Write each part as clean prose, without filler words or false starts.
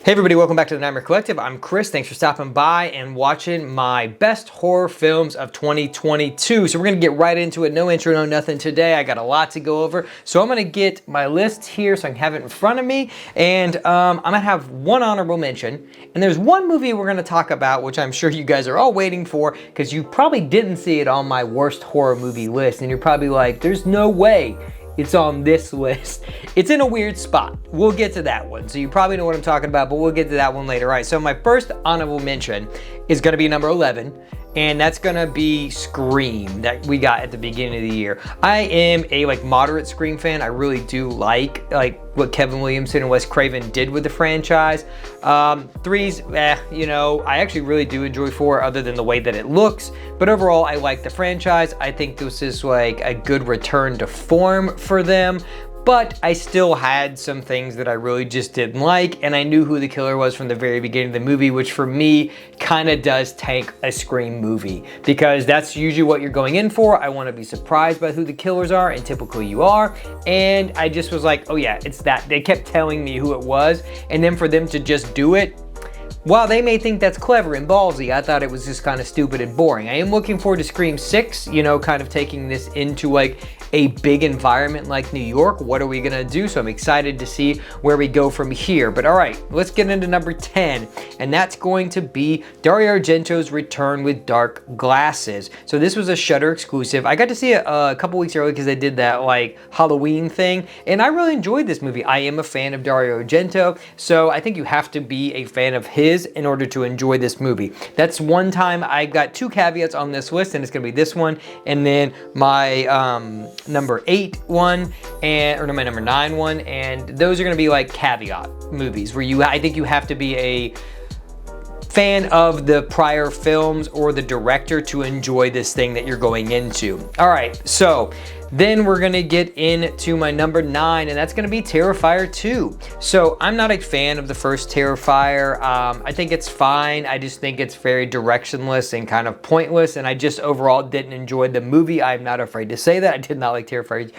Hey everybody, welcome back to the Nightmare Collective. I'm Chris. Thanks for stopping by and watching my best horror films of 2022. So we're going to get right into it. No intro, no nothing today. I got a lot to go over. So I'm going to get my list here so I can have it in front of me. And I'm going to have one honorable mention. And there's one movie we're going to talk about, which I'm sure you guys are all waiting for, because you probably didn't see it on my worst horror movie list. And you're probably like, there's no way it's on this list. It's in a weird spot. We'll get to that one. So you probably know what I'm talking about, but we'll get to that one later. All right, so my first honorable mention is gonna be number 11, and that's gonna be Scream that we got at the beginning of the year. I am a moderate Scream fan. I really do like what Kevin Williamson and Wes Craven did with the franchise. Three's, you know, I actually really do enjoy 4 other than the way that it looks, but overall I like the franchise. I think this is like a good return to form for them. But I still had some things that I really just didn't like, and I knew who the killer was from the very beginning of the movie, which for me kind of does tank a Scream movie, because that's usually what you're going in for. I want to be surprised by who the killers are, and typically you are, and I just was like, oh yeah, it's that. They kept telling me who it was, and then for them to just do it, while they may think that's clever and ballsy, I thought it was just kind of stupid and boring. I am looking forward to Scream 6, you know, kind of taking this into like a big environment like New York. What are we gonna do? So I'm excited to see where we go from here. But all right, let's get into number 10, and that's going to be Dario Argento's return with Dark Glasses. So this was a Shudder exclusive. I got to see it a couple weeks early because they did that like Halloween thing, and I really enjoyed this movie. I am a fan of Dario Argento, so I think you have to be a fan of his in order to enjoy this movie. That's one time. I got 2 caveats on this list, and it's gonna be this one and then my number 8 one, or no, my number 9 one, and those are gonna be like caveat movies where I think you have to be a fan of the prior films or the director to enjoy this thing that you're going into. All right, so then we're gonna get into my number 9, and that's gonna be Terrifier 2. So I'm not a fan of the first Terrifier. I think it's fine. I just think it's very directionless and kind of pointless, and I just overall didn't enjoy the movie. I'm not afraid to say that. I did not like Terrifier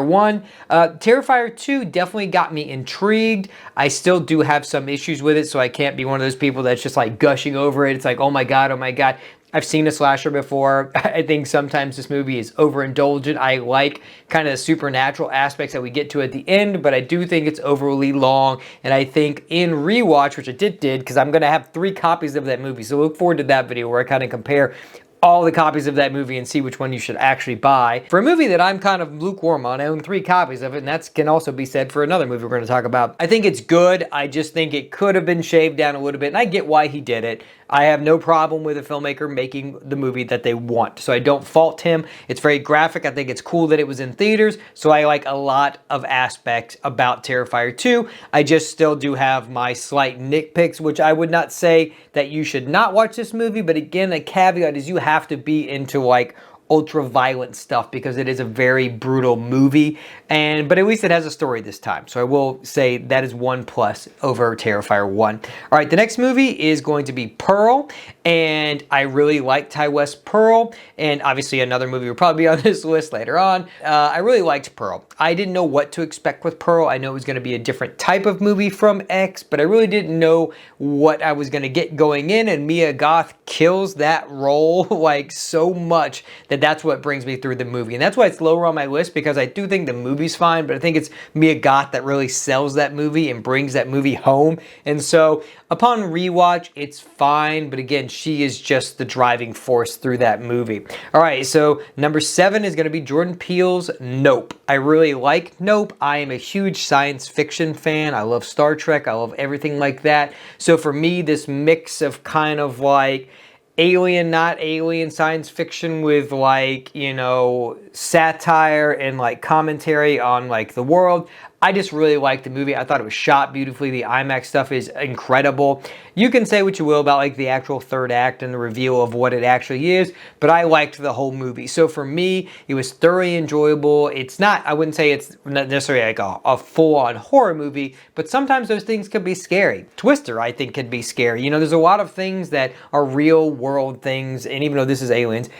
1. Terrifier 2 definitely got me intrigued. I still do have some issues with it, so I can't be one of those people that's just like gushing over it. It's like, oh my God, oh my God. I've seen a slasher before. I think sometimes this movie is overindulgent. I like kind of the supernatural aspects that we get to at the end, but I do think it's overly long. And I think in rewatch, which I did because I'm going to have 3 copies of that movie. So look forward to that video where I kind of compare all the copies of that movie and see which one you should actually buy. For a movie that I'm kind of lukewarm on, I own 3 copies of it, and that can also be said for another movie we're going to talk about. I think it's good. I just think it could have been shaved down a little bit, and I get why he did it. I have no problem with a filmmaker making the movie that they want, so I don't fault him. It's very graphic. I think it's cool that it was in theaters, so I like a lot of aspects about Terrifier 2. I just still do have my slight nitpicks, which I would not say that you should not watch this movie, but again, a caveat is you have to be into like ultra violent stuff because it is a very brutal movie, but at least it has a story this time. So I will say that is 1 plus over Terrifier 1. All right, the next movie is going to be Pearl, and I really like Ty West Pearl, and obviously another movie will probably be on this list later on. I really liked Pearl. I didn't know what to expect with Pearl. I know it was going to be a different type of movie from X, but I really didn't know what I was going to get going in, and Mia Goth kills that role like so much that that's what brings me through the movie. And that's why it's lower on my list, because I do think the movie's fine, but I think it's Mia Goth that really sells that movie and brings that movie home. And so upon rewatch, it's fine, but again, she is just the driving force through that movie. All right, so number 7 is going to be Jordan Peele's Nope. I really like Nope. I am a huge science fiction fan. I love Star Trek. I love everything like that. So for me, this mix of kind of like alien, not alien science fiction with like, you know, satire and like commentary on like the world. I just really liked the movie. I thought it was shot beautifully. The IMAX stuff is incredible. You can say what you will about like the actual third act and the reveal of what it actually is, but I liked the whole movie. So for me, it was thoroughly enjoyable. It's not, I wouldn't say it's not necessarily like a full-on horror movie, but sometimes those things could be scary. Twister, I think, could be scary. You know, there's a lot of things that are real world things, and even though this is aliens,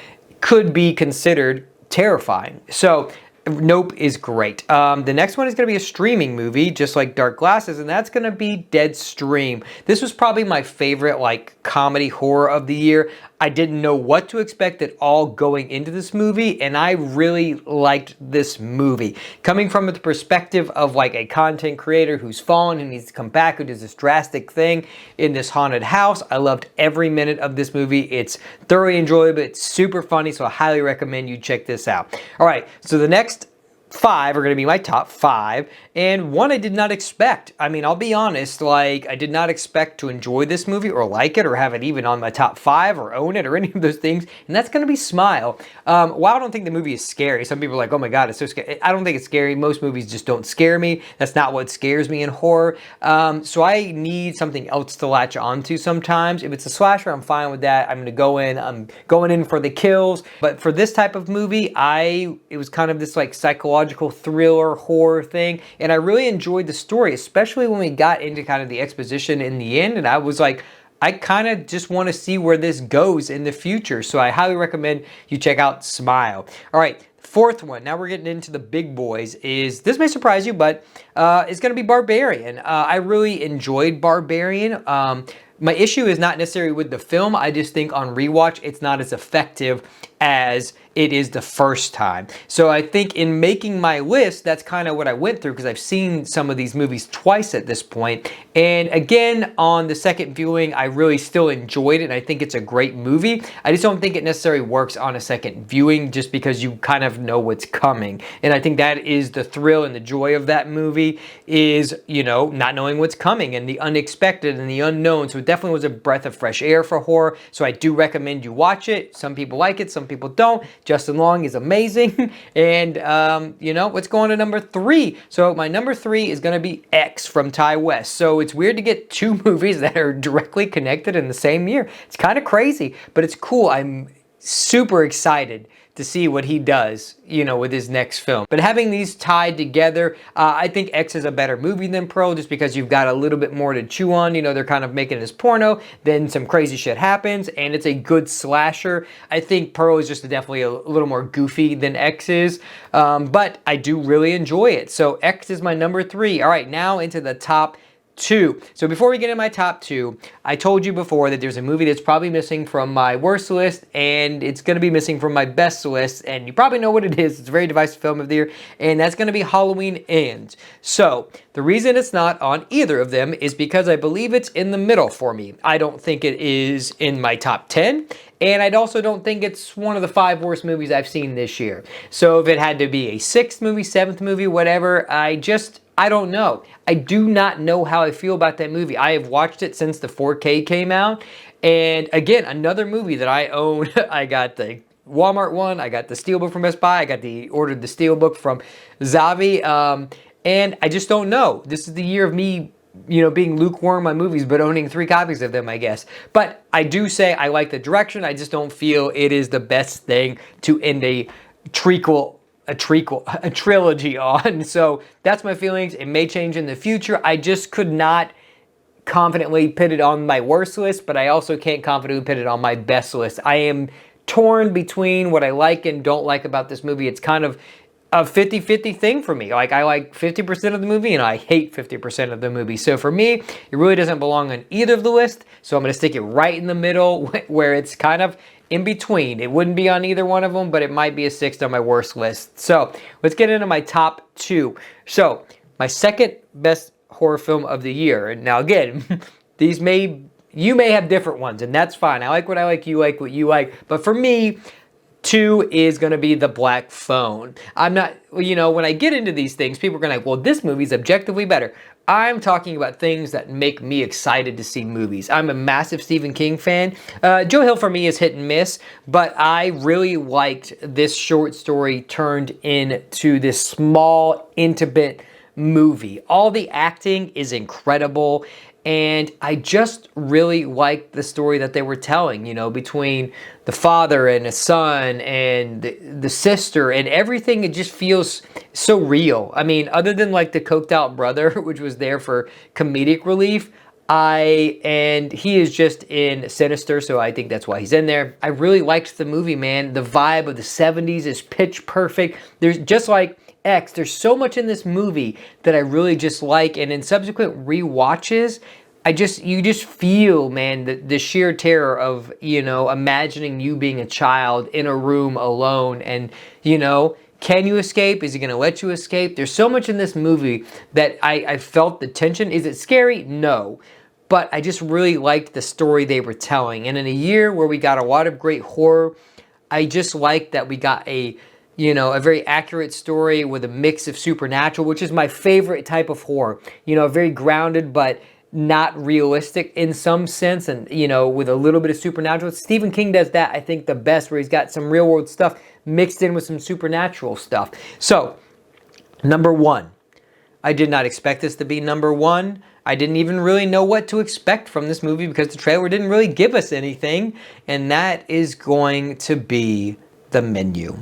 could be considered terrifying. So Nope is great. The next one is going to be a streaming movie, just like Dark Glasses, and that's going to be DeadStream. This was probably my favorite like comedy horror of the year. I didn't know what to expect at all going into this movie, and I really liked this movie. Coming from the perspective of like a content creator who's fallen and needs to come back, who does this drastic thing in this haunted house, I loved every minute of this movie. It's thoroughly enjoyable, it's super funny, so I highly recommend you check this out. All right, so the next 5 are going to be my top 5, and one I did not expect. I mean, I'll be honest, like, I did not expect to enjoy this movie or like it or have it even on my top 5 or own it or any of those things, and that's going to be Smile. While I don't think the movie is scary, some people are like, oh my god, it's so scary. I don't think it's scary. Most movies just don't scare me. That's not what scares me in horror. So I need something else to latch onto sometimes. If it's a slasher, I'm fine with that. I'm going to go in. I'm going in for the kills. But for this type of movie, it was kind of this like psychological thriller horror thing, and I really enjoyed the story, especially when we got into kind of the exposition in the end, and I was like, I kind of just want to see where this goes in the future. So I highly recommend you check out Smile. All right, 4th one, now we're getting into the big boys, is, this may surprise you, but it's going to be Barbarian. I really enjoyed Barbarian. My issue is not necessarily with the film. I just think on rewatch, it's not as effective as it is the first time. So I think in making my list, that's kind of what I went through, because I've seen some of these movies twice at this point. And again, on the second viewing, I really still enjoyed it, and I think it's a great movie. I just don't think it necessarily works on a second viewing, just because you kind of know what's coming. And I think that is the thrill and the joy of that movie, is, you know, not knowing what's coming and the unexpected and the unknown. So it definitely was a breath of fresh air for horror. So I do recommend you watch it. Some people like it, some people don't. Justin Long is amazing. And, you know, let's go on to number 3. So my number 3 is going to be X from Ty West. So it's weird to get 2 movies that are directly connected in the same year. It's kind of crazy, but it's cool. I'm super excited to see what he does, you know, with his next film. But having these tied together, I think X is a better movie than Pearl, just because you've got a little bit more to chew on. You know, they're kind of making this porno, then some crazy shit happens, and it's a good slasher. I think Pearl is just definitely a little more goofy than X is, but I do really enjoy it. So X is my number 3. All right, now into the top 2. So before we get into my top 2, I told you before that there's a movie that's probably missing from my worst list, and it's going to be missing from my best list, and you probably know what it is. It's a very divisive film of the year, and that's going to be Halloween Ends. So the reason it's not on either of them is because I believe it's in the middle for me. I don't think it is in my top 10, and I also don't think it's one of the 5 worst movies I've seen this year. So if it had to be a 6th movie, 7th movie, whatever, I don't know. I do not know how I feel about that movie. I have watched it since the 4K came out. And again, another movie that I own. I got the Walmart one. I got the Steelbook from Best Buy. Ordered the Steelbook from Zavi. And I just don't know. This is the year of me, you know, being lukewarm on movies, but owning 3 copies of them, I guess. But I do say I like the direction. I just don't feel it is the best thing to end a trilogy on. So that's my feelings. It may change in the future. I just could not confidently put it on my worst list, but I also can't confidently put it on my best list. I am torn between what I like and don't like about this movie. It's kind of a 50-50 thing for me. Like, I like 50% of the movie and I hate 50% of the movie. So for me, it really doesn't belong on either of the list. So I'm going to stick it right in the middle where it's kind of in between. It wouldn't be on either one of them, but it might be a 6th on my worst list. So let's get into my top 2. So my second best horror film of the year. And now again, you may have different ones, and that's fine. I like what I like, you like what you like. But for me, 2 is going to be The Black Phone. I'm not, you know, when I get into these things, people are going to like, well, this movie's objectively better. I'm talking about things that make me excited to see movies. I'm a massive Stephen King fan. Joe Hill for me is hit and miss, but I really liked this short story turned into this small, intimate movie. All the acting is incredible. And I just really liked the story that they were telling, you know, between the father and his son and the sister and everything. It just feels so real. I mean, other than like the coked out brother, which was there for comedic relief, and he is just in Sinister, so I think that's why he's in there. I really liked the movie, man. The vibe of the 70s is pitch perfect. There's just like X. There's so much in this movie that I really just like, and in subsequent rewatches, you just feel, man, the sheer terror of, you know, imagining you being a child in a room alone, and, you know, can you escape? Is he going to let you escape? There's so much in this movie that I felt the tension. Is it scary? No. But I just really liked the story they were telling. And in a year where we got a lot of great horror, I just like that we got a very accurate story with a mix of supernatural, which is my favorite type of horror. You know, very grounded, but not realistic in some sense, and, you know, with a little bit of supernatural. Stephen King does that, I think, the best, where he's got some real world stuff mixed in with some supernatural stuff. So, number one. I did not expect this to be number one. I didn't even really know what to expect from this movie because the trailer didn't really give us anything, and that is going to be The Menu.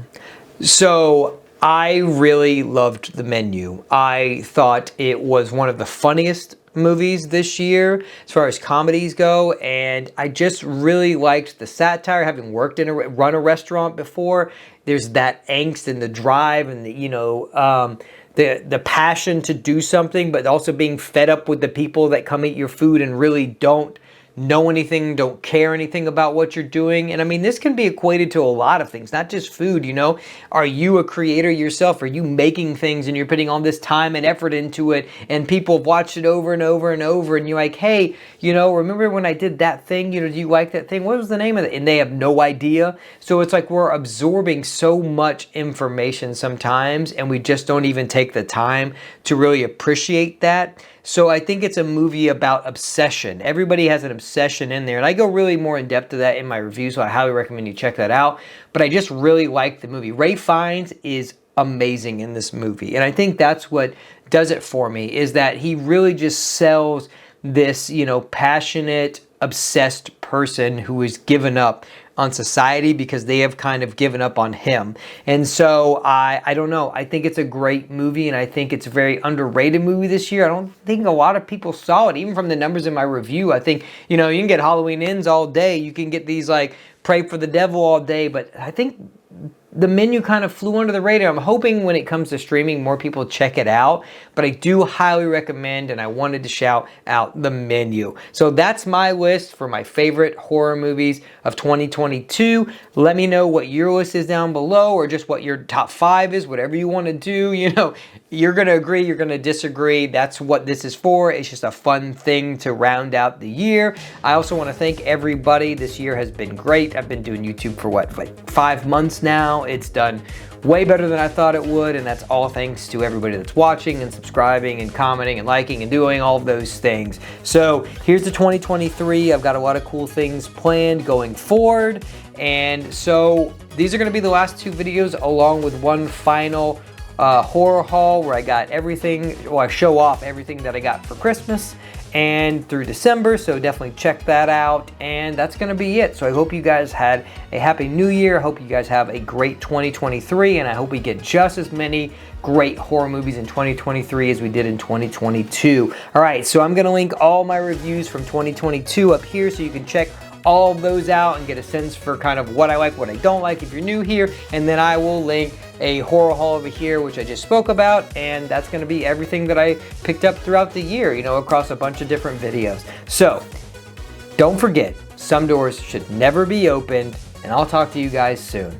So, I really loved The Menu. I thought it was one of the funniest movies this year as far as comedies go, and I just really liked the satire. Having worked in run a restaurant before, there's that angst and the drive and the, you know, the passion to do something, but also being fed up with the people that come eat your food and really don't know anything, don't care anything about what you're doing. And I mean, this can be equated to a lot of things, not just food, you know. Are you a creator yourself? Are you making things and you're putting all this time and effort into it, and people have watched it over and over and over, and you're like, hey, you know, remember when I did that thing? You know, do you like that thing? What was the name of it? And they have no idea. So it's like we're absorbing so much information sometimes, and we just don't even take the time to really appreciate that. So I think it's a movie about obsession. Everybody has an obsession in there. And I go really more in depth to that in my review, so I highly recommend you check that out. But I just really like the movie. Ralph Fiennes is amazing in this movie. And I think that's what does it for me, is that he really just sells this, you know, passionate, obsessed person who is given up on society because they have kind of given up on him. And so I don't know, I think it's a great movie, and I think it's a very underrated movie this year. I don't think a lot of people saw it, even from the numbers in my review. I think, you know, you can get Halloween Ends all day, you can get these like Pray for the Devil all day, but I think The Menu kind of flew under the radar. I'm hoping when it comes to streaming, more people check it out, but I do highly recommend, and I wanted to shout out The Menu. So that's my list for my favorite horror movies of 2022. Let me know what your list is down below, or just what your top 5 is, whatever you want to do. You know, you're going to agree, you're going to disagree. That's what this is for. It's just a fun thing to round out the year. I also want to thank everybody. This year has been great. I've been doing YouTube for what, like 5 months now. It's done way better than I thought it would, and that's all thanks to everybody that's watching and subscribing and commenting and liking and doing all of those things. So here's the 2023. I've got a lot of cool things planned going forward, and so these are going to be the last 2 videos, along with one final horror haul where I got everything, well, I show off everything that I got for Christmas and through December, so definitely check that out. And that's going to be it. So I hope you guys had a happy new year. I hope you guys have a great 2023, and I hope we get just as many great horror movies in 2023 as we did in 2022. All right, so I'm going to link all my reviews from 2022 up here, so you can check all of those out and get a sense for kind of what I like, what I don't like if you're new here. And then I will link a horror haul over here, which I just spoke about, and that's going to be everything that I picked up throughout the year, you know, across a bunch of different videos. So don't forget, some doors should never be opened, and I'll talk to you guys soon.